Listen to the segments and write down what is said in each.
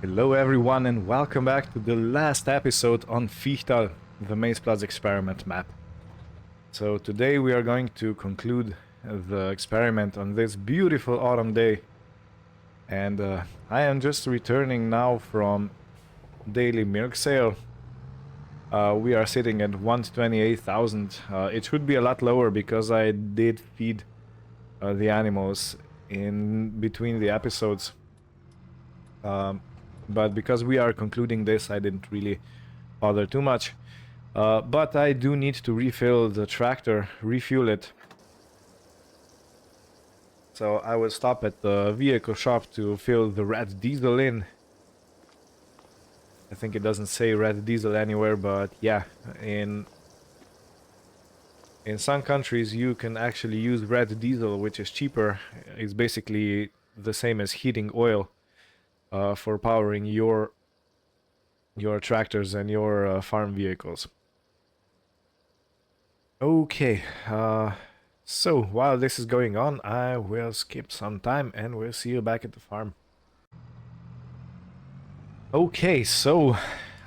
Hello everyone and welcome back to the last episode on Fichthal, the MaizePlus Experiment map. So today we are going to conclude the experiment on this beautiful autumn day. And I am just returning now from daily milk sale. We are sitting at 128,000. It should be a lot lower because I did feed the animals in between the episodes. But because we are concluding this, I didn't really bother too much. But I do need to refill the tractor, refuel it. So I will stop at the vehicle shop to fill the red diesel in. I think it doesn't say red diesel anywhere, but yeah, in some countries you can actually use red diesel, which is cheaper. It's basically the same as heating oil. For powering your tractors and your farm vehicles. Okay, so while this is going on, I will skip some time and we'll see you back at the farm. Okay, so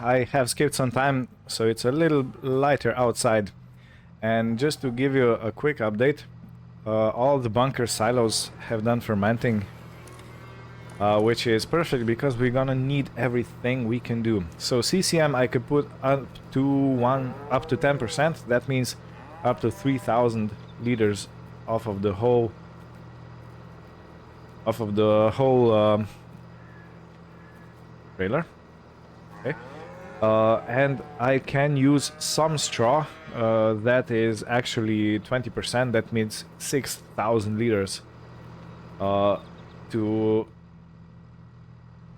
I have skipped some time, so it's a little lighter outside. And just to give you a quick update, all the bunker silos have done fermenting. Which is perfect because we're gonna need everything we can do. So CCM I could put up to 10%. That means up to 3,000 liters off of the whole trailer. Okay, and I can use some straw. That is actually 20%. That means 6,000 liters.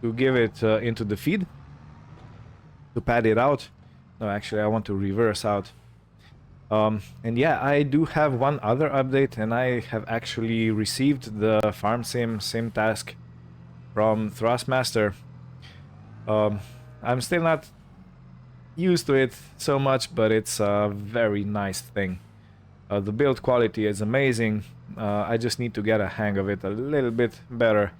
To give it into the feed, to pad it out. No, actually I want to reverse out. And yeah, I do have one other update, and I have actually received the farm sim task from Thrustmaster. I'm still not used to it so much, but it's a very nice thing. The build quality is amazing. I just need to get a hang of it a little bit better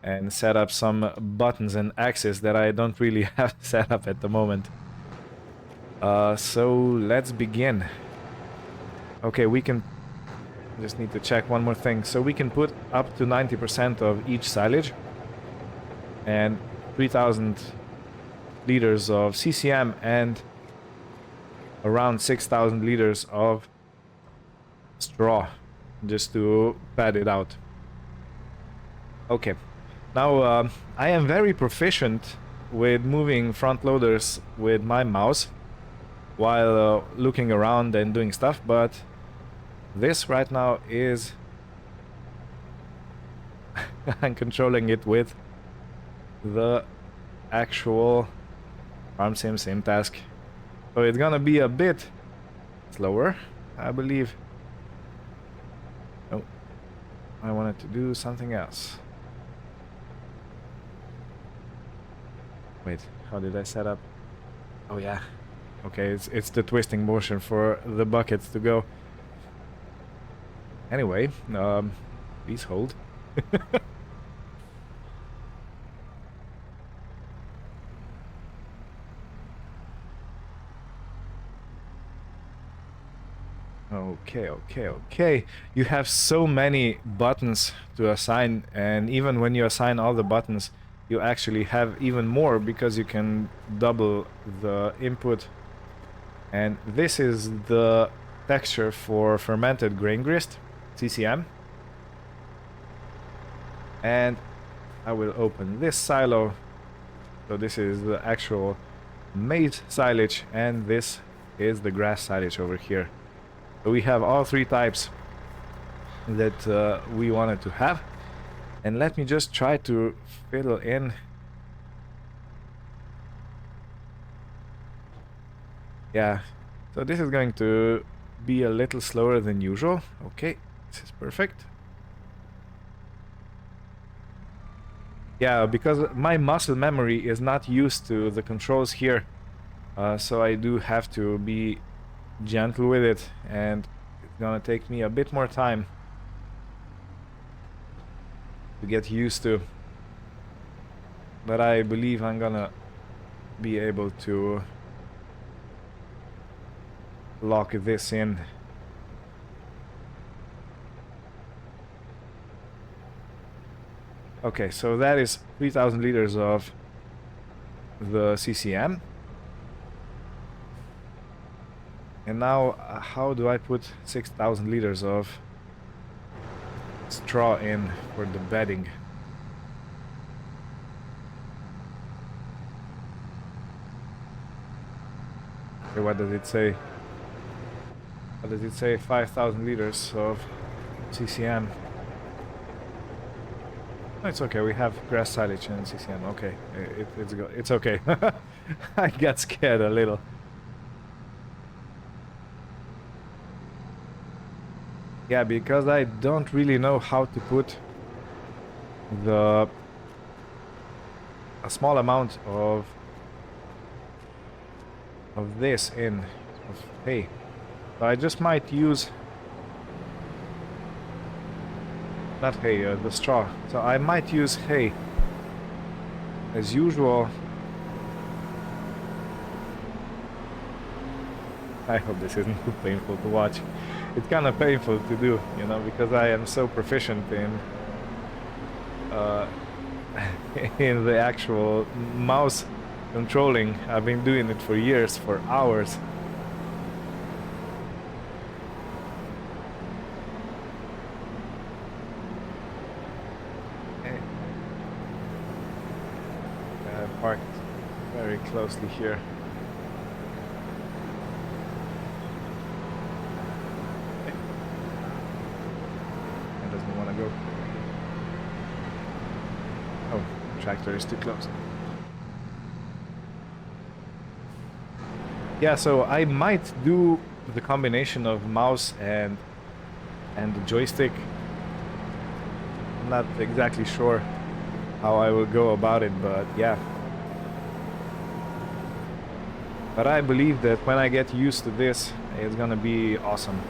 and set up some buttons and axes that I don't really have set up at the moment. So let's begin. Okay, we can just need to check one more thing. So we can put up to 90% of each silage and 3,000 liters of CCM and around 6,000 liters of straw just to pad it out. Okay. Now, I am very proficient with moving front loaders with my mouse while looking around and doing stuff, but this right now is... I'm controlling it with the actual farm sim task. So it's gonna be a bit slower, I believe. Oh, I wanted to do something else. Wait, how did I set up? Oh yeah. Okay, it's the twisting motion for the buckets to go. Anyway, please hold. Okay. You have so many buttons to assign, and even when you assign all the buttons, you actually have even more because you can double the input. And this is the texture for fermented grain grist, CCM. And I will open this silo. So this is the actual maize silage, and this is the grass silage over here. So we have all three types that we wanted to have. And let me just try to fill in. Yeah, so this is going to be a little slower than usual. Okay, this is perfect. Yeah, because my muscle memory is not used to the controls here. So I do have to be gentle with it, and it's gonna take me a bit more time to get used to. but I believe I'm gonna be able to lock this in. Okay, so that is 3,000 liters of the CCM. And now, how do I put 6,000 liters of straw in for the bedding? Okay, what does it say? What does it say? 5,000 liters of CCM. No, it's okay. We have grass silage and CCM. Okay, it's okay. I got scared a little. Yeah, because I don't really know how to put a small amount of this in of hay. So I just might use not hay, the straw. So I might use hay as usual. I hope this isn't too painful to watch. It's kind of painful to do, you know, because I am so proficient in in the actual mouse controlling. I've been doing it for years, for hours. Parked very closely here. Doesn't want to go. Oh, tractor is too close. Yeah, so I might do the combination of mouse and the joystick. I'm not exactly sure how I will go about it, but yeah. But I believe that when I get used to this, it's gonna be awesome.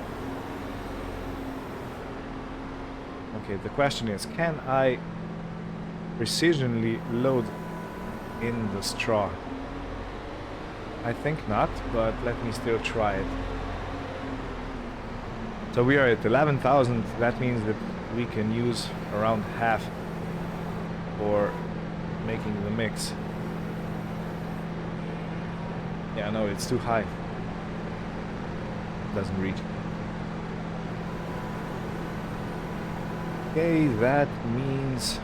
Okay, the question is, can I precisionally load in the straw? I think not, but let me still try it. So we are at 11,000, that means that we can use around half for making the mix. Yeah, no, it's too high. Doesn't reach. Okay, that means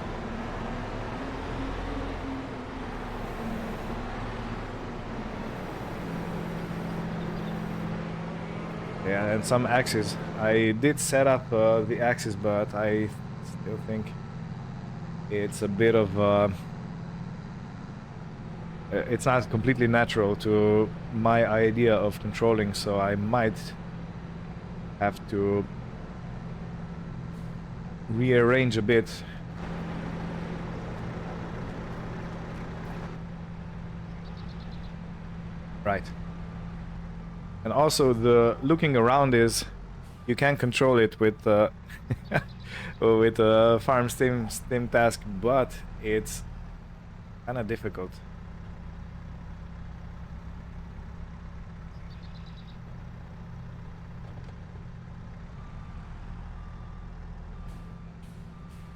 yeah, and some axes. I did set up the axis, but I still think it's a bit of it's not completely natural to my idea of controlling, so I might have to rearrange a bit. Right. And also the looking around is you can control it with with a farm stim task, but it's kind of difficult.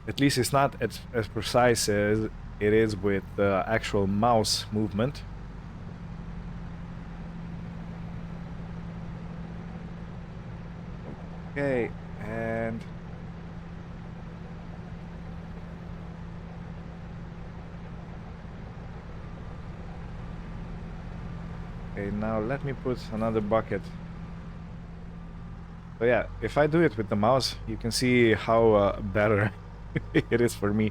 At least it's not as precise as it is with the actual mouse movement. Okay, and okay, now let me put another bucket. So yeah, if I do it with the mouse, you can see how better it is for me.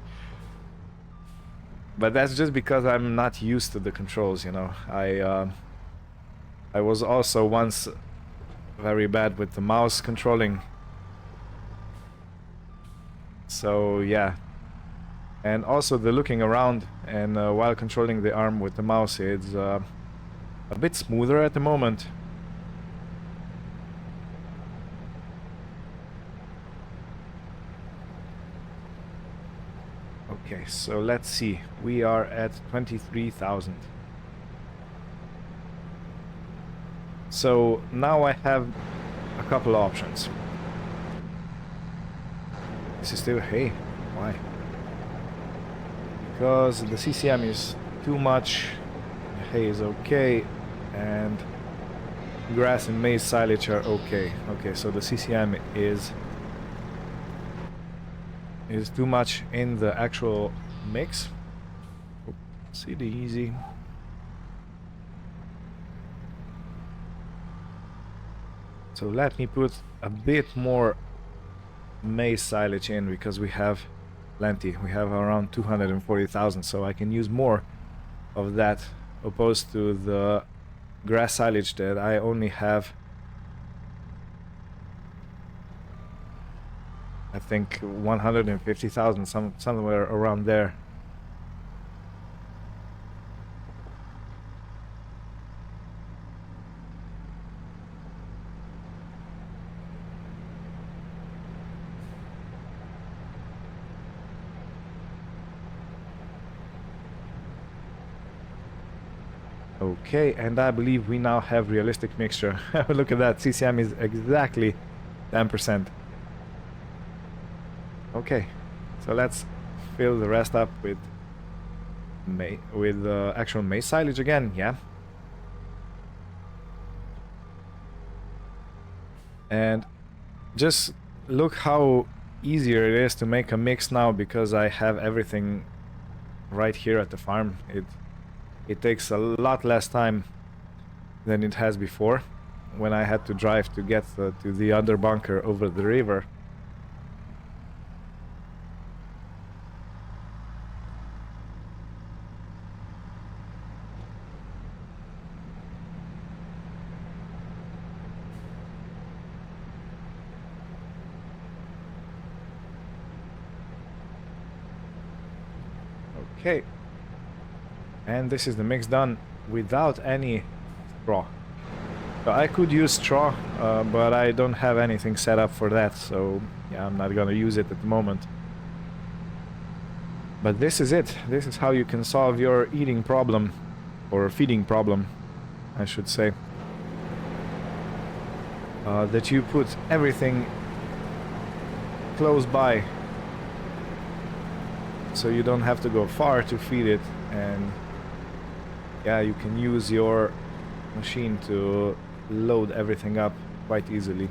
But that's just because I'm not used to the controls, you know. I was also once very bad with the mouse controlling. So yeah. And also the looking around and while controlling the arm with the mouse, it's a bit smoother at the moment. Okay, so let's see. We are at 23,000. So now I have a couple of options. This is still hay. Why? Because the CCM is too much, hay is okay, and grass and maize silage are okay. Okay, so the CCM is too much in the actual mix. See the easy. So let me put a bit more maize silage in because we have plenty. We have around 240,000, so I can use more of that opposed to the grass silage that I only have, I think 150,000, somewhere around there. Okay, and I believe we now have realistic mixture. Look at that, CCM is exactly 10%. Okay, so let's fill the rest up with actual maize silage again, yeah. And just look how easier it is to make a mix now because I have everything right here at the farm. It takes a lot less time than it has before when I had to drive to get to the other bunker over the river. Okay, and this is the mix done without any straw. So I could use straw, but I don't have anything set up for that, so yeah, I'm not gonna use it at the moment. But this is it. This is how you can solve your eating problem, or feeding problem, I should say. That you put everything close by, so you don't have to go far to feed it, and yeah, you can use your machine to load everything up quite easily.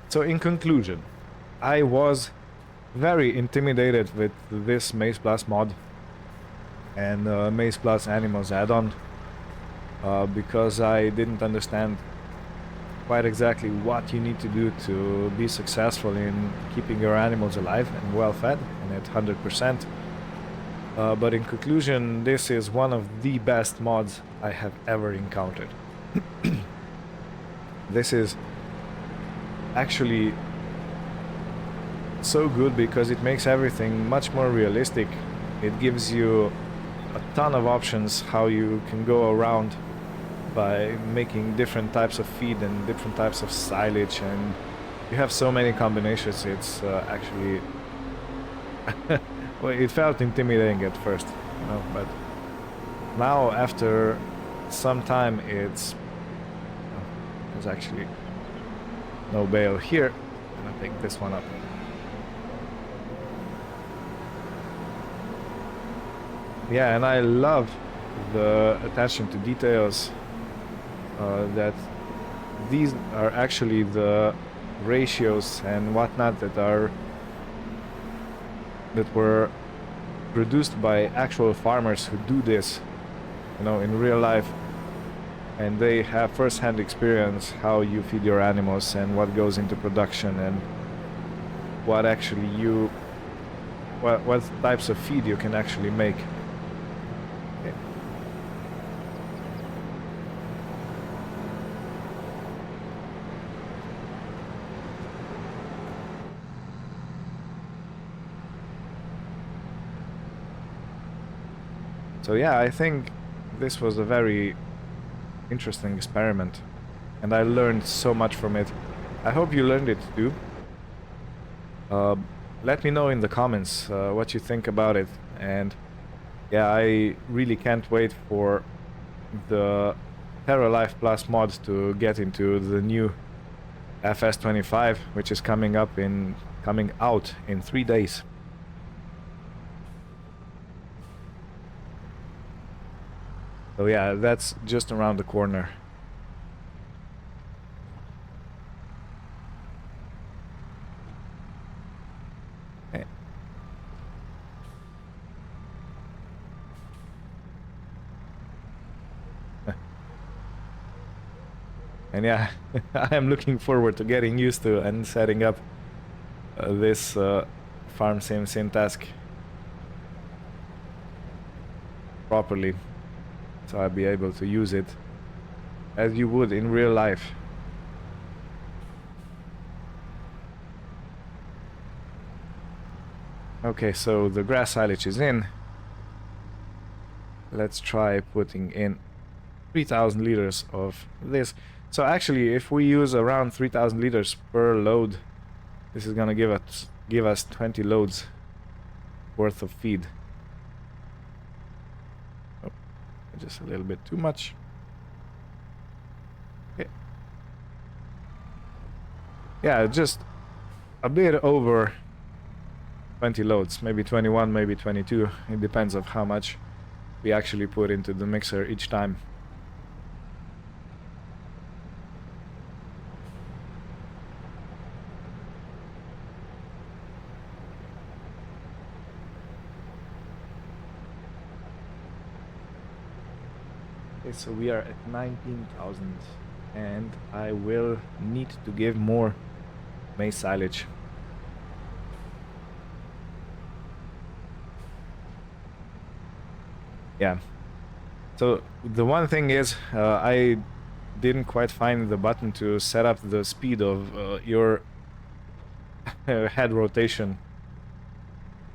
So in conclusion, I was very intimidated with this MaizePlus mod and MaizePlus Animals add-on because I didn't understand quite exactly what you need to do to be successful in keeping your animals alive and well fed and at 100%. But in conclusion, this is one of the best mods I have ever encountered. This is actually so good because it makes everything much more realistic. It gives you a ton of options how you can go around by making different types of feed and different types of silage, and you have so many combinations. It's actually well, it felt intimidating at first, you know, but now after some time there's actually no bale here. I'm gonna pick this one up. Yeah, and I love the attention to details, that these are actually the ratios and whatnot that were produced by actual farmers who do this, you know, in real life, and they have first-hand experience how you feed your animals and what goes into production and what actually what types of feed you can actually make. Okay. So yeah, I think this was a very interesting experiment, and I learned so much from it. I hope you learned it too. let me know in the comments what you think about it. And yeah, I really can't wait for the PeterAH Plus mod to get into the new FS25, which is coming out in 3 days. So yeah, that's just around the corner. Okay. And yeah, I am looking forward to getting used to and setting up this farm sim task properly, so I'll be able to use it as you would in real life. Okay, so the grass silage is in. Let's try putting in 3,000 liters of this. So actually, if we use around 3,000 liters per load, this is gonna give us 20 loads worth of feed. Oh, just a little bit too much. Okay. Yeah, just a bit over 20 loads, maybe 21, maybe 22. It depends of how much we actually put into the mixer each time. Okay, so we are at 19,000 and I will need to give more maize silage. Yeah, so the one thing is I didn't quite find the button to set up the speed of your head rotation.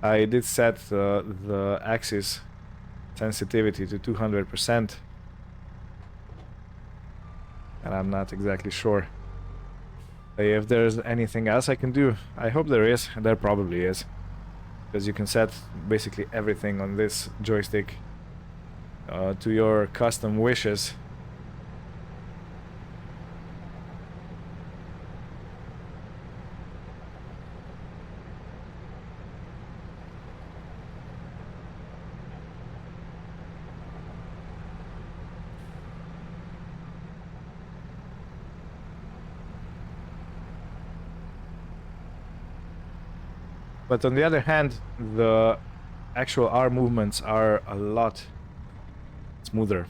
I did set the axis sensitivity to 200%. And I'm not exactly sure if there's anything else I can do. I hope there is. There probably is, because you can set basically everything on this joystick to your custom wishes. But on the other hand, the actual arm movements are a lot smoother.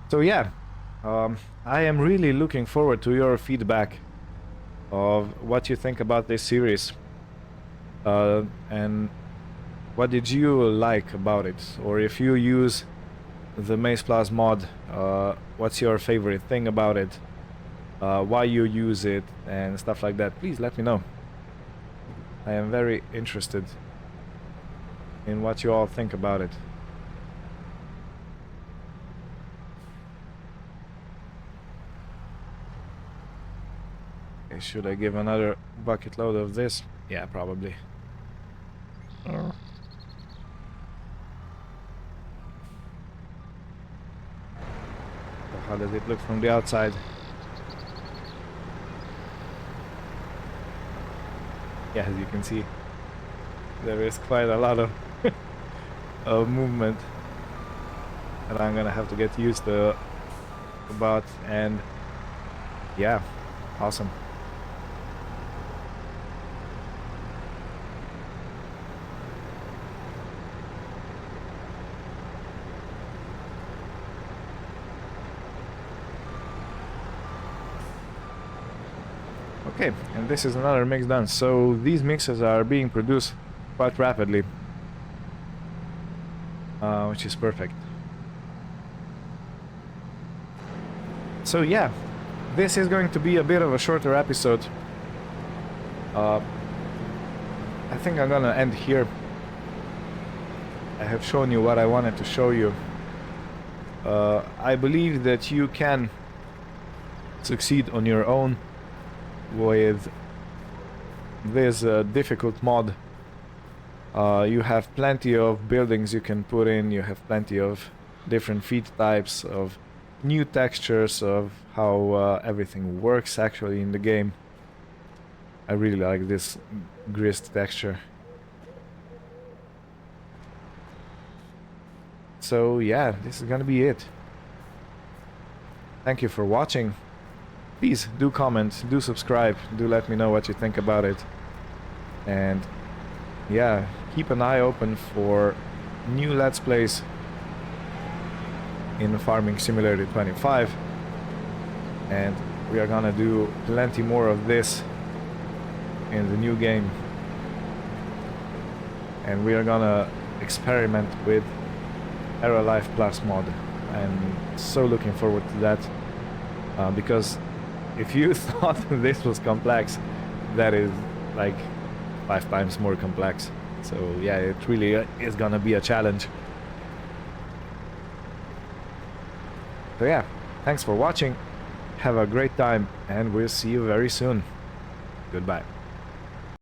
So yeah, I am really looking forward to your feedback of what you think about this series, and what did you like about it, or if you use the MaizePlus mod, what's your favorite thing about it, why you use it, and stuff like that. Please let me know. I am very interested in what you all think about it. Should I give another bucket load of this? Yeah, probably. So how does it look from the outside? Yeah, as you can see, there is quite a lot of of movement that I'm gonna have to get used to about, and yeah, awesome. Okay, and this is another mix done. So these mixes are being produced quite rapidly, which is perfect. So yeah, this is going to be a bit of a shorter episode. I think I'm gonna end here. I have shown you what I wanted to show you. I believe that you can succeed on your own with this difficult mod. You have plenty of buildings you can put in, you have plenty of different feed types, of new textures, of how everything works actually in the game. I really like this grist texture. So yeah, this is gonna be it. Thank you for watching. Please do comment, do subscribe, do let me know what you think about it. And yeah, keep an eye open for new Let's Plays in Farming Simulator 25. And we are gonna do plenty more of this in the new game. And we are gonna experiment with PeterAH Plus mod. I'm so looking forward to that, because if you thought this was complex, that is like 5 times more complex. So yeah, it really is gonna be a challenge. So yeah, thanks for watching, have a great time, and we'll see you very soon. Goodbye.